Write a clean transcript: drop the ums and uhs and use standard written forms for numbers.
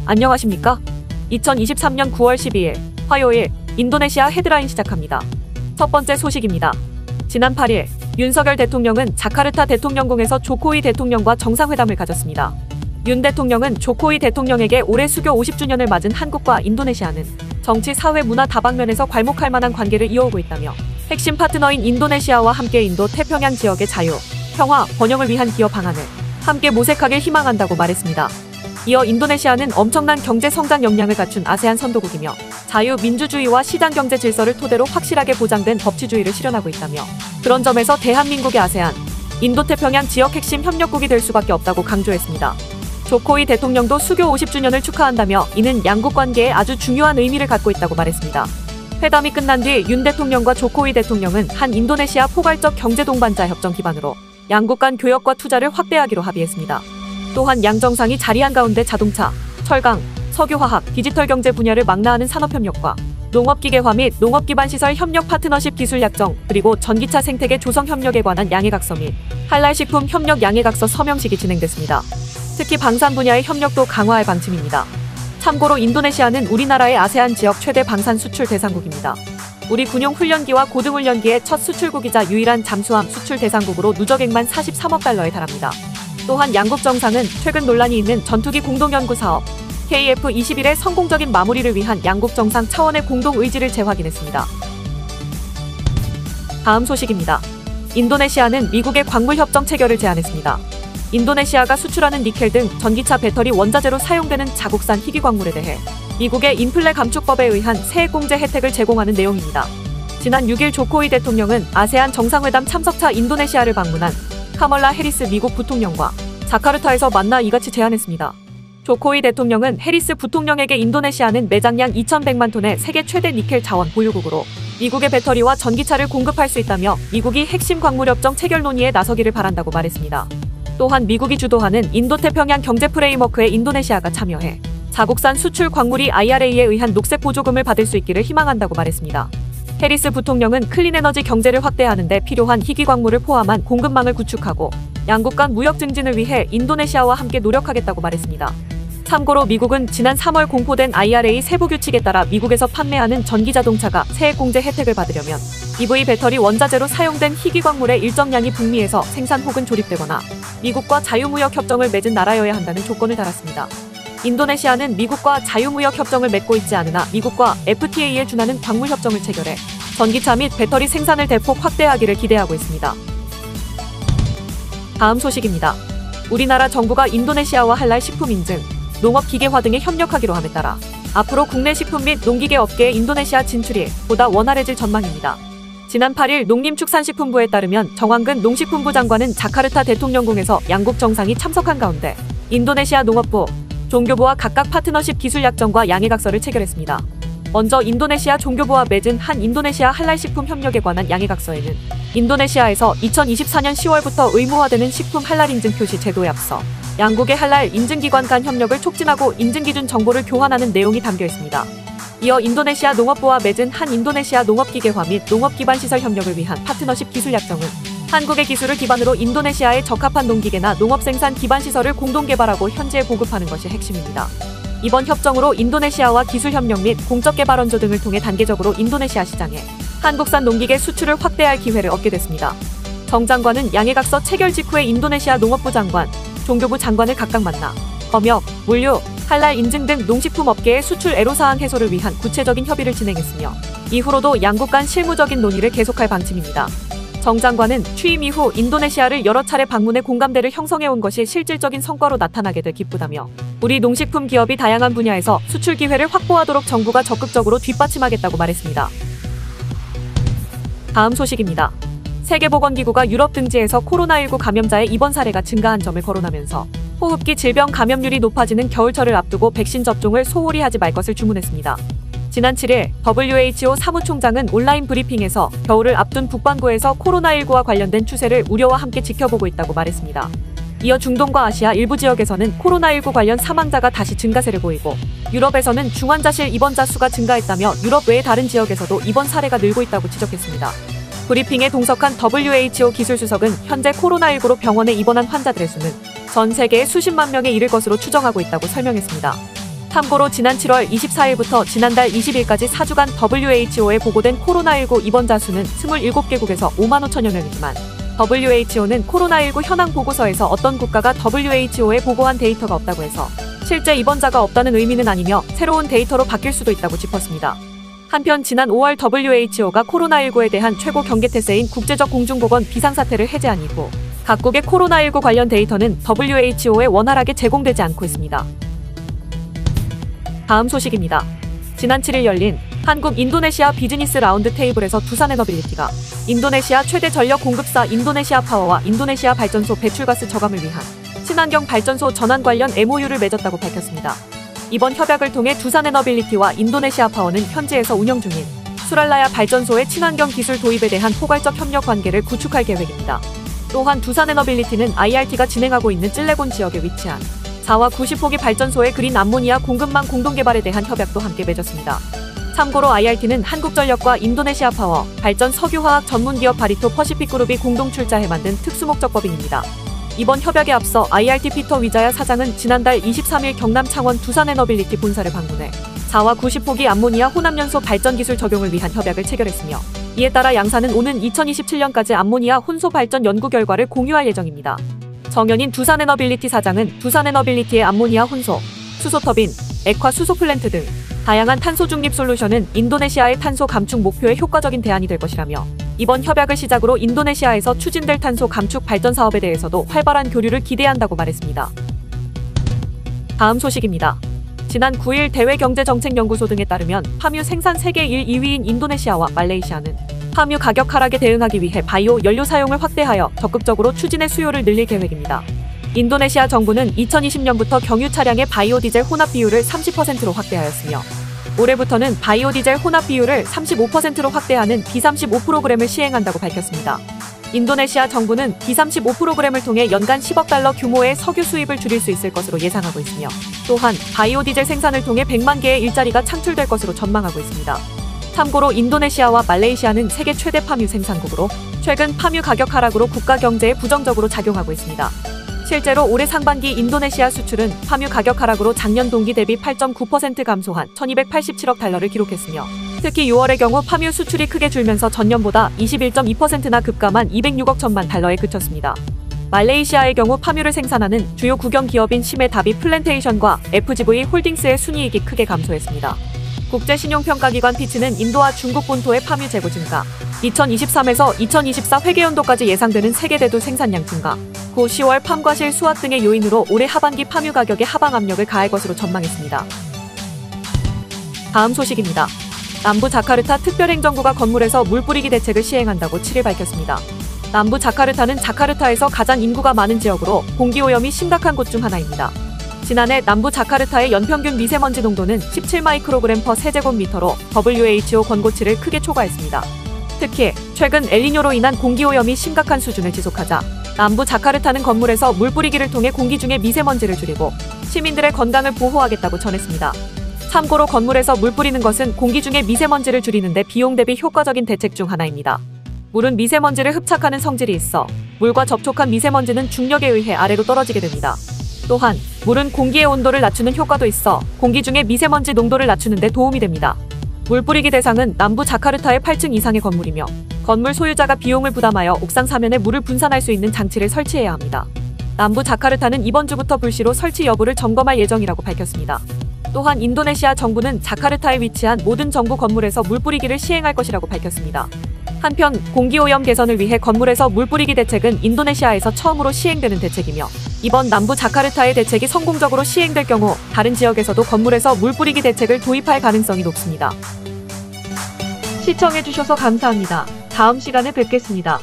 안녕하십니까? 2023년 9월 12일 화요일 인도네시아 헤드라인 시작합니다. 첫 번째 소식입니다. 지난 8일 윤석열 대통령은 자카르타 대통령궁에서 조코위 대통령과 정상회담을 가졌습니다. 윤 대통령은 조코위 대통령에게 올해 수교 50주년을 맞은 한국과 인도네시아는 정치, 사회, 문화 다방면에서 괄목할 만한 관계를 이어오고 있다며 핵심 파트너인 인도네시아와 함께 인도 태평양 지역의 자유, 평화, 번영을 위한 기여 방안을 함께 모색하길 희망한다고 말했습니다. 이어 인도네시아는 엄청난 경제 성장 역량을 갖춘 아세안 선도국이며 자유, 민주주의와 시장 경제 질서를 토대로 확실하게 보장된 법치주의를 실현하고 있다며 그런 점에서 대한민국의 아세안, 인도태평양 지역 핵심 협력국이 될 수밖에 없다고 강조했습니다. 조코위 대통령도 수교 50주년을 축하한다며 이는 양국 관계에 아주 중요한 의미를 갖고 있다고 말했습니다. 회담이 끝난 뒤 윤 대통령과 조코위 대통령은 한 인도네시아 포괄적 경제 동반자 협정 기반으로 양국 간 교역과 투자를 확대하기로 합의했습니다. 또한 양 정상이 자리한 가운데 자동차, 철강, 석유화학, 디지털 경제 분야를 망라하는 산업협력과 농업기계화 및 농업기반시설 협력 파트너십 기술 약정, 그리고 전기차 생태계 조성 협력에 관한 양해각서 및 할랄식품 협력 양해각서 서명식이 진행됐습니다. 특히 방산 분야의 협력도 강화할 방침입니다. 참고로 인도네시아는 우리나라의 아세안 지역 최대 방산 수출 대상국입니다. 우리 군용 훈련기와 고등훈련기의 첫 수출국이자 유일한 잠수함 수출 대상국으로 누적액만 43억 달러에 달합니다. 또한 양국 정상은 최근 논란이 있는 전투기 공동연구 사업 KF-21의 성공적인 마무리를 위한 양국 정상 차원의 공동 의지를 재확인했습니다. 다음 소식입니다. 인도네시아는 미국의 광물 협정 체결을 제안했습니다. 인도네시아가 수출하는 니켈 등 전기차 배터리 원자재로 사용되는 자국산 희귀 광물에 대해 미국의 인플레 감축법에 의한 세액공제 혜택을 제공하는 내용입니다. 지난 6일 조코위 대통령은 아세안 정상회담 참석차 인도네시아를 방문한 카멀라 해리스 미국 부통령과 자카르타에서 만나 이같이 제안했습니다. 조코위 대통령은 해리스 부통령에게 인도네시아는 매장량 2,100만 톤의 세계 최대 니켈 자원 보유국으로 미국의 배터리와 전기차를 공급할 수 있다며 미국이 핵심 광물협정 체결 논의에 나서기를 바란다고 말했습니다. 또한 미국이 주도하는 인도태평양 경제 프레임워크에 인도네시아가 참여해 자국산 수출 광물이 IRA에 의한 녹색 보조금을 받을 수 있기를 희망한다고 말했습니다. 해리스 부통령은 클린에너지 경제를 확대하는 데 필요한 희귀 광물을 포함한 공급망을 구축하고 양국 간 무역 증진을 위해 인도네시아와 함께 노력하겠다고 말했습니다. 참고로 미국은 지난 3월 공포된 IRA 세부 규칙에 따라 미국에서 판매하는 전기자동차가 세액공제 혜택을 받으려면 EV 배터리 원자재로 사용된 희귀 광물의 일정량이 북미에서 생산 혹은 조립되거나 미국과 자유무역 협정을 맺은 나라여야 한다는 조건을 달았습니다. 인도네시아는 미국과 자유무역 협정을 맺고 있지 않으나 미국과 FTA에 준하는 광물 협정을 체결해 전기차 및 배터리 생산을 대폭 확대하기를 기대하고 있습니다. 다음 소식입니다. 우리나라 정부가 인도네시아와 할랄 식품 인증, 농업 기계화 등에 협력하기로 함에 따라 앞으로 국내 식품 및 농기계 업계의 인도네시아 진출이 보다 원활해질 전망입니다. 지난 8일 농림축산식품부에 따르면 정황근 농식품부 장관은 자카르타 대통령궁에서 양국 정상이 참석한 가운데 인도네시아 농업부, 종교부와 각각 파트너십 기술 약정과 양해각서를 체결했습니다. 먼저 인도네시아 종교부와 맺은 한 인도네시아 할랄식품 협력에 관한 양해각서에는 인도네시아에서 2024년 10월부터 의무화되는 식품 할랄 인증 표시 제도에 앞서 양국의 할랄 인증기관 간 협력을 촉진하고 인증기준 정보를 교환하는 내용이 담겨 있습니다. 이어 인도네시아 농업부와 맺은 한 인도네시아 농업기계화 및 농업기반시설 협력을 위한 파트너십 기술 약정은 한국의 기술을 기반으로 인도네시아에 적합한 농기계나 농업생산 기반시설을 공동 개발하고 현지에 보급하는 것이 핵심입니다. 이번 협정으로 인도네시아와 기술 협력 및 공적 개발 원조 등을 통해 단계적으로 인도네시아 시장에 한국산 농기계 수출을 확대할 기회를 얻게 됐습니다. 정 장관은 양해각서 체결 직후에 인도네시아 농업부 장관, 종교부 장관을 각각 만나 검역, 물류, 할랄 인증 등 농식품 업계의 수출 애로사항 해소를 위한 구체적인 협의를 진행했으며 이후로도 양국 간 실무적인 논의를 계속할 방침입니다. 정 장관은 취임 이후 인도네시아를 여러 차례 방문해 공감대를 형성해온 것이 실질적인 성과로 나타나게 돼 기쁘다며 우리 농식품 기업이 다양한 분야에서 수출 기회를 확보하도록 정부가 적극적으로 뒷받침하겠다고 말했습니다. 다음 소식입니다. 세계보건기구가 유럽 등지에서 코로나19 감염자의 입원 사례가 증가한 점을 거론하면서 호흡기 질병 감염률이 높아지는 겨울철을 앞두고 백신 접종을 소홀히 하지 말 것을 주문했습니다. 지난 7일 WHO 사무총장은 온라인 브리핑에서 겨울을 앞둔 북반구에서 코로나19와 관련된 추세를 우려와 함께 지켜보고 있다고 말했습니다. 이어 중동과 아시아 일부 지역에서는 코로나19 관련 사망자가 다시 증가세를 보이고 유럽에서는 중환자실 입원자 수가 증가했다며 유럽 외의 다른 지역에서도 입원 사례가 늘고 있다고 지적했습니다. 브리핑에 동석한 WHO 기술수석은 현재 코로나19로 병원에 입원한 환자들의 수는 전 세계의 수십만 명에 이를 것으로 추정하고 있다고 설명했습니다. 참고로 지난 7월 24일부터 지난달 20일까지 4주간 WHO에 보고된 코로나19 입원자 수는 27개국에서 5만 5천여 명이지만 WHO는 코로나19 현황 보고서에서 어떤 국가가 WHO에 보고한 데이터가 없다고 해서 실제 입원자가 없다는 의미는 아니며 새로운 데이터로 바뀔 수도 있다고 짚었습니다. 한편 지난 5월 WHO가 코로나19에 대한 최고 경계태세인 국제적 공중보건 비상사태를 해제한 이후 각국의 코로나19 관련 데이터는 WHO에 원활하게 제공되지 않고 있습니다. 다음 소식입니다. 지난 7일 열린 한국 인도네시아 비즈니스 라운드 테이블에서 두산에너빌리티가 인도네시아 최대 전력 공급사 인도네시아 파워와 인도네시아 발전소 배출가스 저감을 위한 친환경 발전소 전환 관련 MOU를 맺었다고 밝혔습니다. 이번 협약을 통해 두산에너빌리티와 인도네시아 파워는 현지에서 운영 중인 수랄라야 발전소의 친환경 기술 도입에 대한 포괄적 협력 관계를 구축할 계획입니다. 또한 두산에너빌리티는 IRT가 진행하고 있는 찔레곤 지역에 위치한 4와 90호기 발전소의 그린 암모니아 공급망 공동개발에 대한 협약도 함께 맺었습니다. 참고로 IRT는 한국전력과 인도네시아 파워, 발전 석유화학 전문기업 바리토 퍼시픽그룹이 공동 출자해 만든 특수목적법인입니다. 이번 협약에 앞서 IRT 피터 위자야 사장은 지난달 23일 경남 창원 두산에너빌리티 본사를 방문해 4와 90호기 암모니아 혼합연소 발전 기술 적용을 위한 협약을 체결했으며 이에 따라 양사는 오는 2027년까지 암모니아 혼소 발전 연구 결과를 공유할 예정입니다. 정현인 두산에너빌리티 사장은 두산에너빌리티의 암모니아 혼소, 수소터빈, 액화 수소 플랜트 등 다양한 탄소 중립 솔루션은 인도네시아의 탄소 감축 목표에 효과적인 대안이 될 것이라며 이번 협약을 시작으로 인도네시아에서 추진될 탄소 감축 발전 사업에 대해서도 활발한 교류를 기대한다고 말했습니다. 다음 소식입니다. 지난 9일 대외경제정책연구소 등에 따르면 파뮤 생산 세계 1, 2위인 인도네시아와 말레이시아는 파뮤 가격 하락에 대응하기 위해 바이오 연료 사용을 확대하여 적극적으로 추진해 수요를 늘릴 계획입니다. 인도네시아 정부는 2020년부터 경유 차량의 바이오 디젤 혼합 비율을 30%로 확대하였으며 올해부터는 바이오 디젤 혼합 비율을 35%로 확대하는 B35 프로그램을 시행한다고 밝혔습니다. 인도네시아 정부는 B35 프로그램을 통해 연간 10억 달러 규모의 석유 수입을 줄일 수 있을 것으로 예상하고 있으며 또한 바이오 디젤 생산을 통해 100만 개의 일자리가 창출될 것으로 전망하고 있습니다. 참고로 인도네시아와 말레이시아는 세계 최대 파뮤 생산국으로 최근 파뮤 가격 하락으로 국가 경제에 부정적으로 작용하고 있습니다. 실제로 올해 상반기 인도네시아 수출은 파뮤 가격 하락으로 작년 동기 대비 8.9% 감소한 1287억 달러를 기록했으며 특히 6월의 경우 파뮤 수출이 크게 줄면서 전년보다 21.2%나 급감한 206억 천만 달러에 그쳤습니다. 말레이시아의 경우 파뮤를 생산하는 주요 국영 기업인 시메 다비 플랜테이션과 FGV 홀딩스의 순이익이 크게 감소했습니다. 국제신용평가기관 피치는 인도와 중국 본토의 파뮤 재고 증가, 2023에서 2024 회계연도까지 예상되는 세계 대두 생산량 증가, 고 10월 팜과실 수확 등의 요인으로 올해 하반기 파뮤 가격에 하방 압력을 가할 것으로 전망했습니다. 다음 소식입니다. 남부 자카르타 특별행정구가 건물에서 물 뿌리기 대책을 시행한다고 7일 밝혔습니다. 남부 자카르타는 자카르타에서 가장 인구가 많은 지역으로 공기오염이 심각한 곳 중 하나입니다. 지난해 남부 자카르타의 연평균 미세먼지 농도는 17마이크로그램/터 세제곱미터로 WHO 권고치를 크게 초과했습니다. 특히 최근 엘니뇨로 인한 공기오염이 심각한 수준을 지속하자 남부 자카르타는 건물에서 물 뿌리기를 통해 공기 중의 미세먼지를 줄이고 시민들의 건강을 보호하겠다고 전했습니다. 참고로 건물에서 물 뿌리는 것은 공기 중의 미세먼지를 줄이는 데 비용 대비 효과적인 대책 중 하나입니다. 물은 미세먼지를 흡착하는 성질이 있어 물과 접촉한 미세먼지는 중력에 의해 아래로 떨어지게 됩니다. 또한 물은 공기의 온도를 낮추는 효과도 있어 공기 중의 미세먼지 농도를 낮추는 데 도움이 됩니다. 물 뿌리기 대상은 남부 자카르타의 8층 이상의 건물이며 건물 소유자가 비용을 부담하여 옥상 사면에 물을 분산할 수 있는 장치를 설치해야 합니다. 남부 자카르타는 이번 주부터 불시로 설치 여부를 점검할 예정이라고 밝혔습니다. 또한 인도네시아 정부는 자카르타에 위치한 모든 정부 건물에서 물 뿌리기를 시행할 것이라고 밝혔습니다. 한편 공기오염 개선을 위해 건물에서 물 뿌리기 대책은 인도네시아에서 처음으로 시행되는 대책이며 이번 남부 자카르타의 대책이 성공적으로 시행될 경우 다른 지역에서도 건물에서 물 뿌리기 대책을 도입할 가능성이 높습니다. 시청해주셔서 감사합니다. 다음 시간에 뵙겠습니다.